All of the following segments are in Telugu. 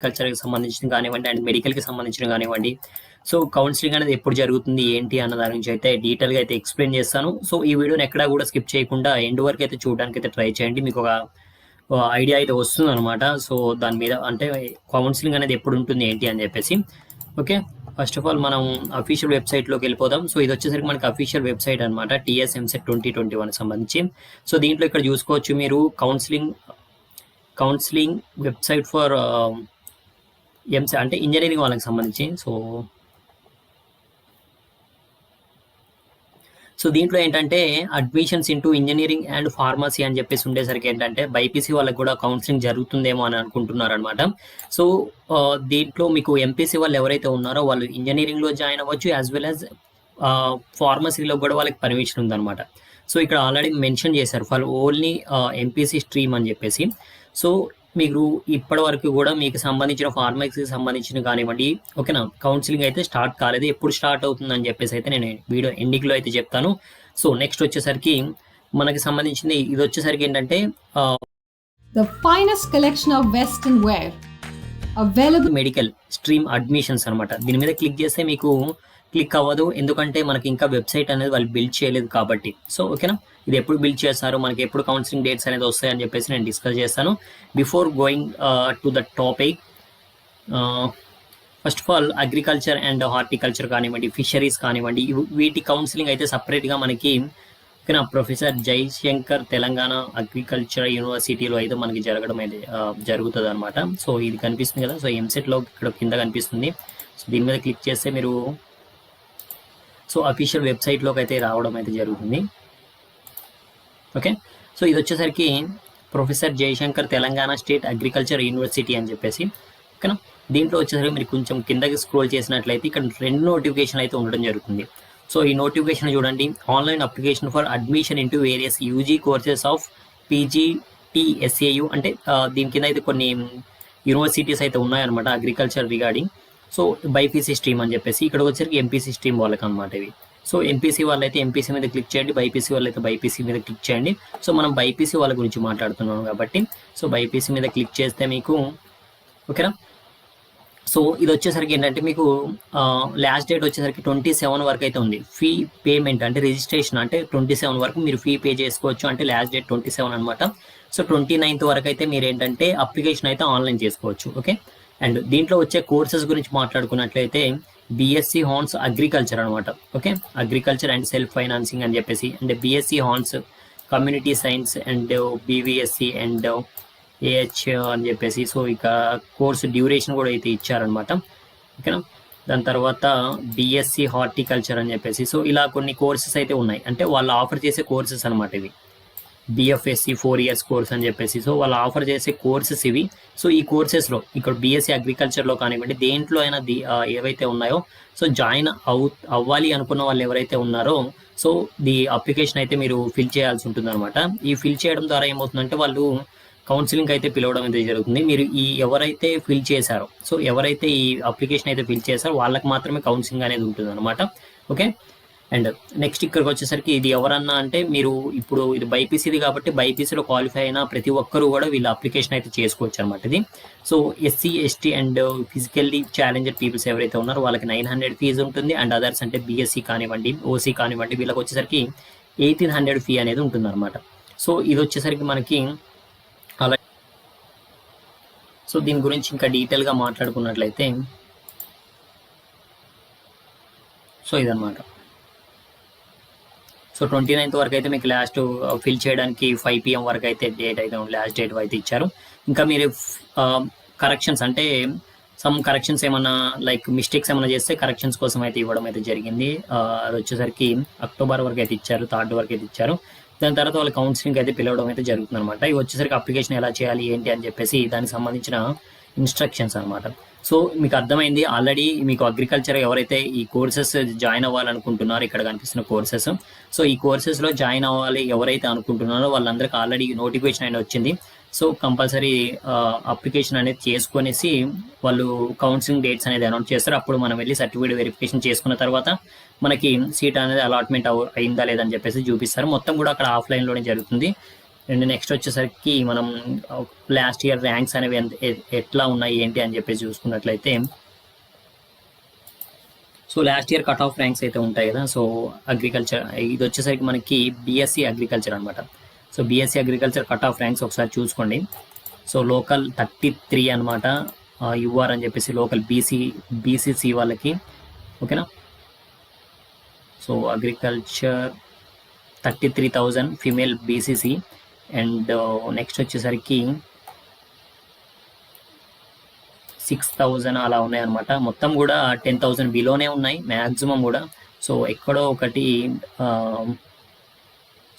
కల్చర్కి సంబంధించిన కానివ్వండి అండ్ మెడికల్కి సంబంధించిన కానివ్వండి. సో కౌన్సిలింగ్ అనేది ఎప్పుడు జరుగుతుంది ఏంటి అన్న దాని గురించి అయితే డీటెయిల్గా అయితే ఎక్స్ప్లెయిన్ చేస్తాను. సో ఈ వీడియోని ఎక్కడా కూడా స్కిప్ చేయకుండా ఎండ్ వరకు అయితే చూడడానికి అయితే ట్రై చేయండి. మీకు ఒక ఐడియా అయితే వస్తుంది అనమాట. సో దాని మీద అంటే కౌన్సిలింగ్ అనేది ఎప్పుడు ఉంటుంది ఏంటి అని చెప్పేసి. ఓకే, ఫస్ట్ ఆఫ్ ఆల్ మనం అఫీషియల్ వెబ్సైట్లోకి వెళ్ళిపోదాం. సో ఇది వచ్చేసరికి మనకి అఫీషియల్ వెబ్సైట్ అనమాట, టీఎస్ ఎంసెట్ 2021 సంబంధించి. సో దీంట్లో ఇక్కడ చూసుకోవచ్చు మీరు కౌన్సిలింగ్ వెబ్సైట్ ఫర్ ఎంసెట్ అంటే ఇంజనీరింగ్ వాళ్ళకి సంబంధించి. సో దీంట్లో ఏంటంటే admissions into engineering and pharmacy అని చెప్పేసి ఉండేసరికి ఏంటంటే బైపీసీ వాళ్ళకి కూడా కౌన్సిలింగ్ జరుగుతుందేమో అని అనుకుంటున్నారు అనమాట. సో దీంట్లో మీకు ఎంపీసీ వాళ్ళు ఎవరైతే ఉన్నారో వాళ్ళు ఇంజనీరింగ్లో జాయిన్ అవ్వచ్చు, యాజ్ వెల్ యాజ్ ఫార్మసీలో కూడా వాళ్ళకి పర్మిషన్ ఉందన్నమాట. సో ఇక్కడ ఆల్రెడీ మెన్షన్ చేశారు ఫర్ ఓన్లీ ఎంపీసీ స్ట్రీమ్ అని చెప్పేసి. సో మీరు ఇప్పటి వరకు కూడా మీకు సంబంధించిన ఫార్మసీకి సంబంధించిన కానివ్వండి, ఓకేనా, కౌన్సిలింగ్ అయితే స్టార్ట్ కాలేదు. ఎప్పుడు స్టార్ట్ అవుతుందని చెప్పేసి అయితే నేను వీడియో ఎండింగ్లో అయితే చెప్తాను. సో నెక్స్ట్ వచ్చేసరికి మనకి సంబంధించింది ఇది వచ్చేసరికి ఏంటంటే The finest collection of western wear available medical stream admissions అనమాట. దీని మీద క్లిక్ చేస్తే మీకు క్లిక్ అవ్వదు, ఎందుకంటే మనకి ఇంకా వెబ్సైట్ అనేది వాళ్ళు బిల్డ్ చేయలేదు కాబట్టి. సో ఓకేనా, ఇది ఎప్పుడు బిల్డ్ చేస్తారు, మనకి ఎప్పుడు కౌన్సిలింగ్ డేట్స్ అనేది వస్తాయని చెప్పేసి నేను డిస్కస్ చేస్తాను. Before going to the topic, first of all agriculture and horticulture కానివ్వండి, ఫిషరీస్ కానివ్వండి, వీటి కౌన్సిలింగ్ అయితే సపరేట్గా మనకి ఓకేనా ప్రొఫెసర్ జయశంకర్ తెలంగాణ అగ్రికల్చర్ యూనివర్సిటీలో అయితే మనకి జరగడం అయితే జరుగుతుంది అనమాట. సో ఇది కనిపిస్తుంది కదా, సో ఎంసెట్లో ఇక్కడ కింద కనిపిస్తుంది. సో దీని మీద క్లిక్ చేస్తే మీరు సో అఫీషియల్ వెబ్సైట్లోకి అయితే రావడం అయితే జరుగుతుంది. ఓకే, సో ఇది వచ్చేసరికి professor Jayashankar Telangana state agriculture university అని చెప్పేసి. ఓకేనా, దీంట్లో వచ్చేసరికి మీరు కొంచెం కిందకి స్క్రోల్ చేసినట్లయితే ఇక్కడ 2 నోటిఫికేషన్ అయితే ఉండడం జరుగుతుంది. సో ఈ నోటిఫికేషన్ చూడండి, online application for admission into various UG courses of PGTSAU అంటే దీని కింద అయితే కొన్ని యూనివర్సిటీస్ అయితే ఉన్నాయన్నమాట agriculture regarding. So BiPC stream అని చెప్పేసి ఇక్కడ వచ్చేసరికి ఎంపీసీ స్ట్రీమ్ వాళ్ళకి అనమాట ఇవి. సో ఎంపీసీ వాళ్ళైతే ఎంపీసీ మీద క్లిక్ చేయండి, బైపీసీ వాళ్ళైతే బైపీసీ మీద క్లిక్ చేయండి. సో మనం బైపీసీ వాళ్ళ గురించి మాట్లాడుతున్నాం కాబట్టి సో బైపీసీ మీద క్లిక్ చేస్తే మీకు ఓకేనా. సో ఇది వచ్చేసరికి ఏంటంటే మీకు లాస్ట్ డేట్ వచ్చేసరికి 27 వరకు అయితే ఉంది. ఫీ పేమెంట్ అంటే రిజిస్ట్రేషన్ అంటే 27 వరకు మీరు ఫీ పే చేసుకోవచ్చు, అంటే లాస్ట్ డేట్ 27 అనమాట. సో 29th వరకు అయితే మీరు ఏంటంటే అప్లికేషన్ అయితే ఆన్లైన్ చేసుకోవచ్చు. ఓకే, అండ్ దీంట్లో వచ్చే కోర్సెస్ గురించి మాట్లాడుకున్నట్లయితే బీఎస్సీ హాన్స్ అగ్రికల్చర్ అనమాట. Okay, agriculture and self financing అని చెప్పేసి, అంటే BSc hons community science and BVSc and AH అని చెప్పేసి. సో ఇక కోర్సు డ్యూరేషన్ కూడా అయితే ఇచ్చారనమాట. ఓకేనా, దాని తర్వాత బీఎస్సీ హార్టికల్చర్ అని చెప్పేసి. సో ఇలా కొన్ని కోర్సెస్ అయితే ఉన్నాయి, అంటే వాళ్ళు ఆఫర్ చేసే కోర్సెస్ అనమాట ఇవి. బిఎఫ్ఎస్సి 4 years కోర్స్ అని చెప్పేసి. సో వాళ్ళు ఆఫర్ చేసే కోర్సెస్ ఇవి. సో ఈ కోర్సెస్లో ఇక్కడ బీఎస్సీ అగ్రికల్చర్లో కానివ్వండి దేంట్లో అయినా ఏవైతే ఉన్నాయో సో జాయిన్ అవ్వాలి అనుకున్న వాళ్ళు ఎవరైతే ఉన్నారో సో అప్లికేషన్ అయితే మీరు ఫిల్ చేయాల్సి ఉంటుంది అనమాట. ఈ ఫిల్ చేయడం ద్వారా ఏమవుతుందంటే వాళ్ళు కౌన్సిలింగ్ అయితే పిలవడం అయితే జరుగుతుంది. మీరు ఎవరైతే ఫిల్ చేశారో సో ఎవరైతే ఈ అప్లికేషన్ అయితే ఫిల్ చేశారో వాళ్ళకి మాత్రమే కౌన్సిలింగ్ అనేది ఉంటుంది అనమాట. ఓకే, అండ్ నెక్స్ట్ ఇక్కడికి వచ్చేసరికి ఇది ఎవరన్నా అంటే మీరు ఇప్పుడు ఇది బైపీసీది కాబట్టి బైపీసీలో క్వాలిఫై అయిన ప్రతి ఒక్కరు కూడా వీళ్ళ అప్లికేషన్ అయితే చేసుకోవచ్చు అనమాట ఇది. So SC ST and physically challenged peoples ఎవరైతే ఉన్నారో వాళ్ళకి 900 ఫీజు ఉంటుంది. అండ్ అదర్స్ అంటే బీఎస్సీ కానివ్వండి ఓసీ కానివ్వండి వీళ్ళకి వచ్చేసరికి 1800 ఫీ అనేది ఉంటుంది అనమాట. సో ఇది వచ్చేసరికి మనకి అలా. సో దీని గురించి ఇంకా డీటెయిల్గా మాట్లాడుకున్నట్లయితే సో ఇదనమాట. సో 29th వరకు అయితే మీకు లాస్ట్ ఫిల్ చేయడానికి 5 PM వరకు అయితే డేట్ అయితే లాస్ట్ డేట్ అయితే ఇచ్చారు. ఇంకా మీరు కరెక్షన్స్ అంటే సమ్ కరెక్షన్స్ ఏమన్నా లైక్ మిస్టేక్స్ ఏమైనా చేస్తే కరెక్షన్స్ కోసం అయితే ఇవ్వడం అయితే జరిగింది. అది వచ్చేసరికి అక్టోబర్ వరకు అయితే ఇచ్చారు, 3rd వరకు అయితే ఇచ్చారు. దాని తర్వాత వాళ్ళు కౌన్సిలింగ్ అయితే పిలవడం అయితే జరుగుతుంది అనమాట. ఇవి వచ్చేసరికి అప్లికేషన్ ఎలా చేయాలి ఏంటి అని చెప్పేసి దానికి సంబంధించిన ఇన్స్ట్రక్షన్స్ అనమాట. సో మీకు అర్థమైంది ఆల్రెడీ, మీకు అగ్రికల్చర్ ఎవరైతే ఈ కోర్సెస్ జాయిన్ అవ్వాలనుకుంటున్నారో ఇక్కడ కనిపిస్తున్న కోర్సెస్, సో ఈ కోర్సెస్లో జాయిన్ అవ్వాలి ఎవరైతే అనుకుంటున్నారో వాళ్ళందరికీ ఆల్రెడీ నోటిఫికేషన్ అనేది వచ్చింది. సో కంపల్సరీ అప్లికేషన్ అనేది చేసుకునేసి వాళ్ళు కౌన్సిలింగ్ డేట్స్ అనేది అనౌన్స్ చేస్తారు. అప్పుడు మనం వెళ్ళి సర్టిఫికేట్ వెరిఫికేషన్ చేసుకున్న తర్వాత మనకి సీట్ అనేది అలాట్మెంట్ అయిందా లేదని చెప్పేసి చూపిస్తారు. మొత్తం కూడా అక్కడ ఆఫ్లైన్లోనే జరుగుతుంది. అండ్ నెక్స్ట్ వచ్చేసరికి మనం లాస్ట్ ఇయర్ ర్యాంక్స్ అనేవి ఎట్లా ఉన్నాయి ఏంటి అని చెప్పేసి చూసుకున్నట్లయితే, so last year cut off ranks అయితే ఉంటాయి కదా. సో అగ్రికల్చర్ ఇది వచ్చేసరికి మనకి బీఎస్సీ అగ్రికల్చర్ అనమాట. So BSc agriculture cut off ranks ఒకసారి చూసుకోండి. సో లోకల్ 33 అనమాట, యూఆర్ అని చెప్పేసి లోకల్ బీసీసీ వాళ్ళకి, ఓకేనా. So agriculture 33,000 female BCC. And next వచ్చేసరికి 6,000 అలా ఉన్నాయన్నమాట. మొత్తం కూడా 10,000 బిలోనే ఉన్నాయి మ్యాక్సిమం కూడా. సో ఎక్కడో ఒకటి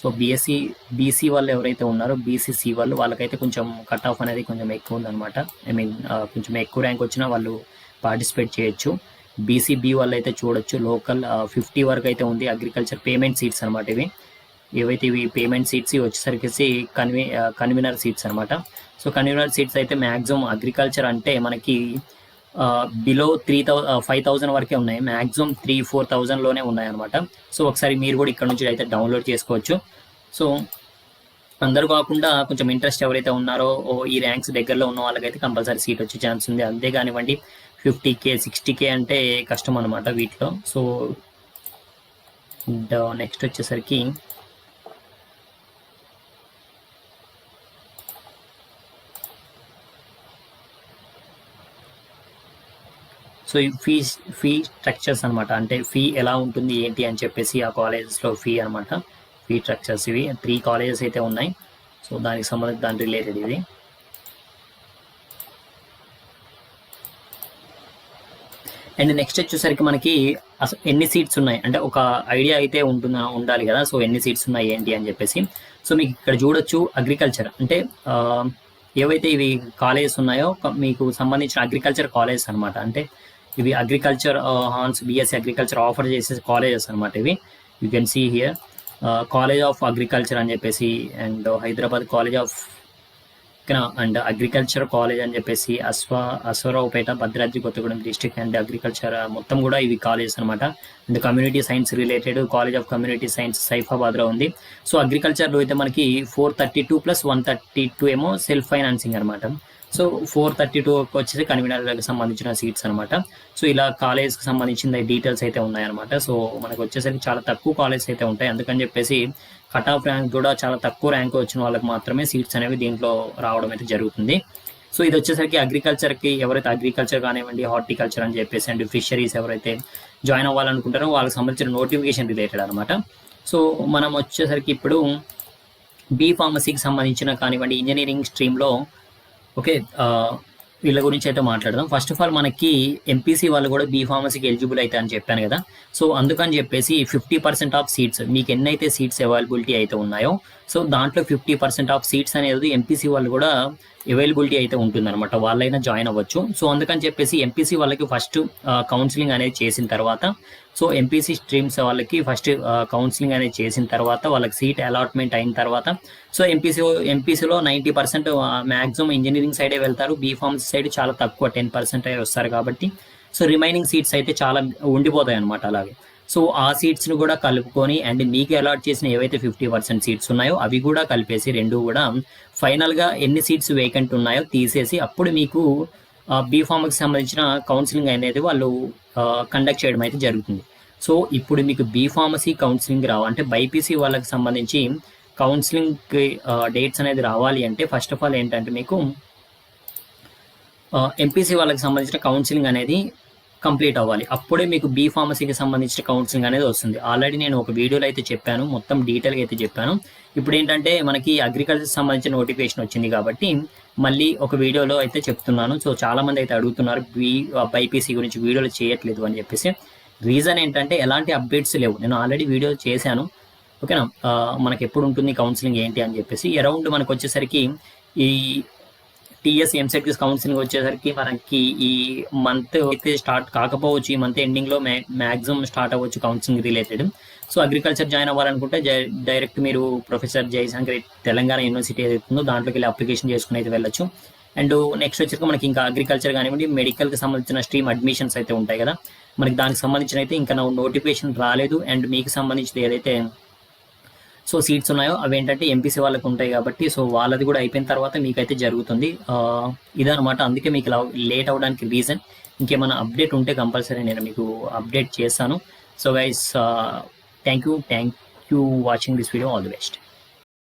సో బీసీ వాళ్ళు ఎవరైతే ఉన్నారో బీసీసీ వాళ్ళకైతే కొంచెం కట్ ఆఫ్ అనేది కొంచెం ఎక్కువ ఉందన్నమాట. ఐ మీన్ కొంచెం ఎక్కువ ర్యాంక్ వచ్చినా వాళ్ళు పార్టిసిపేట్ చేయొచ్చు. బీసీబీ వాళ్ళు అయితే చూడొచ్చు, లోకల్ 50 వరకు అయితే ఉంది. అగ్రికల్చర్ పేమెంట్ సీట్స్ అనమాట ఇవి. ఏవైతే ఇవి పేమెంట్ సీట్స్ వచ్చేసరికి కన్వీనర్ సీట్స్ అనమాట. సో కన్వీనర్ సీట్స్ అయితే మ్యాక్సిమం అగ్రికల్చర్ అంటే మనకి బిలో 5,000 వరకే ఉన్నాయి, మ్యాక్సిమం 3,000-4,000లోనే ఉన్నాయన్నమాట. సో ఒకసారి మీరు కూడా ఇక్కడ నుంచి అయితే డౌన్లోడ్ చేసుకోవచ్చు. సో అందరూ కాకుండా కొంచెం ఇంట్రెస్ట్ ఎవరైతే ఉన్నారో ఈ ర్యాంక్స్ దగ్గరలో ఉన్న వాళ్ళకైతే కంపల్సరీ సీట్ వచ్చే ఛాన్స్ ఉంది. అంతే కానివ్వండి 50K 60K అంటే కష్టం అనమాట వీటిలో. సో నెక్స్ట్ వచ్చేసరికి సో ఈ ఫీ స్ట్రక్చర్స్ అనమాట, అంటే ఫీ ఎలా ఉంటుంది ఏంటి అని చెప్పేసి ఆ కాలేజెస్లో ఫీ అనమాట. ఫీ స్ట్రక్చర్స్ ఇవి 3 కాలేజెస్ అయితే ఉన్నాయి. సో దానికి సంబంధించి దాని రిలేటెడ్ ఇది. అండ్ నెక్స్ట్ వచ్చేసరికి మనకి అసలు ఎన్ని సీట్స్ ఉన్నాయి అంటే ఒక ఐడియా అయితే ఉండాలి కదా. సో ఎన్ని సీట్స్ ఉన్నాయి ఏంటి అని చెప్పేసి. సో మీకు ఇక్కడ చూడొచ్చు అగ్రికల్చర్ అంటే ఏవైతే ఇవి కాలేజెస్ ఉన్నాయో మీకు సంబంధించిన అగ్రికల్చర్ కాలేజెస్ అనమాట. అంటే ఇవి agriculture hons BSc agriculture offer చేసే కాలేజెస్ అనమాట ఇవి. You can see here college of agriculture అని చెప్పేసి, and Hyderabad college of and agriculture college అని చెప్పేసి, Ashwaraopet Bhadradri Kothagudem district and agriculture మొత్తం కూడా ఇవి కాలేజెస్ అనమాట. And community science related college of community science సైఫాబాద్లో ఉంది. సో అగ్రికల్చర్లో అయితే మనకి 432 + 132 ఏమో సెల్ఫ్ ఫైనాన్సింగ్ అనమాట. సో 432 వచ్చేసి కన్వీనర్లకు సంబంధించిన సీట్స్ అనమాట. సో ఇలా కాలేజ్కి సంబంధించిన డీటెయిల్స్ అయితే ఉన్నాయన్నమాట. సో మనకు వచ్చేసరికి చాలా తక్కువ కాలేజెస్ అయితే ఉంటాయి, అందుకని చెప్పేసి కట్ ఆఫ్ ర్యాంక్ కూడా చాలా తక్కువ ర్యాంక్ వచ్చిన వాళ్ళకి మాత్రమే సీట్స్ అనేవి దీంట్లో రావడం అయితే జరుగుతుంది. సో ఇది వచ్చేసరికి అగ్రికల్చర్కి ఎవరైతే అగ్రికల్చర్ కానివ్వండి హార్టికల్చర్ అని చెప్పేసి అండ్ ఫిషరీస్ ఎవరైతే జాయిన్ అవ్వాలనుకుంటారో వాళ్ళకి సంబంధించిన నోటిఫికేషన్ రిలేటెడ్ అనమాట. సో మనం వచ్చేసరికి ఇప్పుడు బీ ఫార్మసీకి సంబంధించిన కానివ్వండి ఇంజనీరింగ్ స్ట్రీమ్లో ఓకే వీళ్ళ గురించి అయితే మాట్లాడదాం. ఫస్ట్ ఆఫ్ ఆల్ మనకి ఎంపీసీ వాళ్ళు కూడా బీ ఫార్మసీకి ఎలిజిబుల్ అయితే అని చెప్పాను కదా. సో అందుకని చెప్పేసి 50% ఆఫ్ సీట్స్ మీకు ఎన్నైతే సీట్స్ అవైలబిలిటీ అయితే ఉన్నాయో సో దాంట్లో 50% ఆఫ్ సీట్స్ అనేది ఎంపీసీ వాళ్ళు కూడా అవైలబిలిటీ అయితే ఉంటుందన్నమాట, వాళ్ళైనా జాయిన్ అవ్వచ్చు. సో అందుకని చెప్పేసి ఎంపీసీ వాళ్ళకి ఫస్ట్ కౌన్సిలింగ్ అనేది చేసిన తర్వాత, సో ఎంపీసీ స్ట్రీమ్స్ వాళ్ళకి ఫస్ట్ కౌన్సిలింగ్ అనేది చేసిన తర్వాత వాళ్ళకి సీట్ అలాట్మెంట్ అయిన తర్వాత సో ఎంపీసీలో 90% మ్యాక్సిమం ఇంజనీరింగ్ సైడే వెళ్తారు, బీఫార్మసీ సైడ్ చాలా తక్కువ 10% వస్తారు కాబట్టి సో రిమైనింగ్ సీట్స్ అయితే చాలా ఉండిపోతాయి అనమాట అలాగే. సో ఆ సీట్స్ను కూడా కలుపుకొని అండ్ మీకు అలాట్ చేసిన ఏవైతే 50% సీట్స్ ఉన్నాయో అవి కూడా కలిపేసి రెండు కూడా ఫైనల్గా ఎన్ని సీట్స్ వేకెంట్ ఉన్నాయో తీసేసి అప్పుడు మీకు బీఫార్మకి సంబంధించిన కౌన్సిలింగ్ అనేది వాళ్ళు కండక్ట్ చేయడం అయితే జరుగుతుంది. సో ఇప్పుడు మీకు బీఫార్మసీ కౌన్సిలింగ్ అంటే బైపీసీ వాళ్ళకి సంబంధించి కౌన్సిలింగ్ డేట్స్ అనేది రావాలి అంటే ఫస్ట్ ఆఫ్ ఆల్ ఏంటంటే మీకు ఎంపీసీ వాళ్ళకి సంబంధించిన కౌన్సిలింగ్ అనేది కంప్లీట్ అవ్వాలి, అప్పుడే మీకు బీ ఫార్మసీకి సంబంధించిన కౌన్సిలింగ్ అనేది వస్తుంది. ఆల్రెడీ నేను ఒక వీడియోలో అయితే చెప్పాను, మొత్తం డీటెయిల్గా అయితే చెప్పాను. ఇప్పుడు ఏంటంటే మనకి అగ్రికల్చర్ సంబంధించిన నోటిఫికేషన్ వచ్చింది కాబట్టి మళ్ళీ ఒక వీడియోలో అయితే చెప్తున్నాను. సో చాలామంది అయితే అడుగుతున్నారు బైపీసీ గురించి వీడియోలు చేయట్లేదు అని చెప్పేసి. రీజన్ ఏంటంటే ఎలాంటి అప్డేట్స్ లేవు, నేను ఆల్రెడీ వీడియో చేశాను ఓకేనా. మనకి ఎప్పుడు ఉంటుంది కౌన్సిలింగ్ ఏంటి అని చెప్పేసి అరౌండ్ మనకు వచ్చేసరికి ఈ టీఎస్ ఎంసెట్స్ కౌన్సిలింగ్ వచ్చేసరికి మనకి ఈ మంత్ అయితే స్టార్ట్ కాకపోవచ్చు, ఈ మంత్ ఎండింగ్లో మ్యాక్సిమం స్టార్ట్ అవ్వచ్చు counselling related. So agriculture join అవ్వాలనుకుంటే డైరెక్ట్ మీరు ప్రొఫెసర్ జయశంకర్ తెలంగాణ యూనివర్సిటీ ఏదైతుందో దాంట్లోకి వెళ్ళి అప్లికేషన్ చేసుకుని అయితే వెళ్ళొచ్చు. అండ్ నెక్స్ట్ వచ్చేసి మనకి ఇంకా అగ్రికల్చర్ కానివ్వండి మెడికల్కి సంబంధించిన స్ట్రీమ్ అడ్మిషన్స్ అయితే ఉంటాయి కదా, మనకి దానికి సంబంధించిన అయితే ఇంకా నోటిఫికేషన్ రాలేదు. అండ్ మీకు సంబంధించిన ఏదైతే సో సీట్స్ ఉన్నాయో అవి ఏంటంటే ఎంపీసీ వాళ్ళకి ఉంటాయి కాబట్టి సో వాళ్ళది కూడా అయిపోయిన తర్వాత మీకైతే జరుగుతుంది. ఇదనమాట. అందుకే మీకు ఇలా లేట్ అవ్వడానికి రీజన్. ఇంకేమైనా అప్డేట్ ఉంటే కంపల్సరీ నేను మీకు అప్డేట్ చేస్తాను. So guys, thank you watching this video. All the best.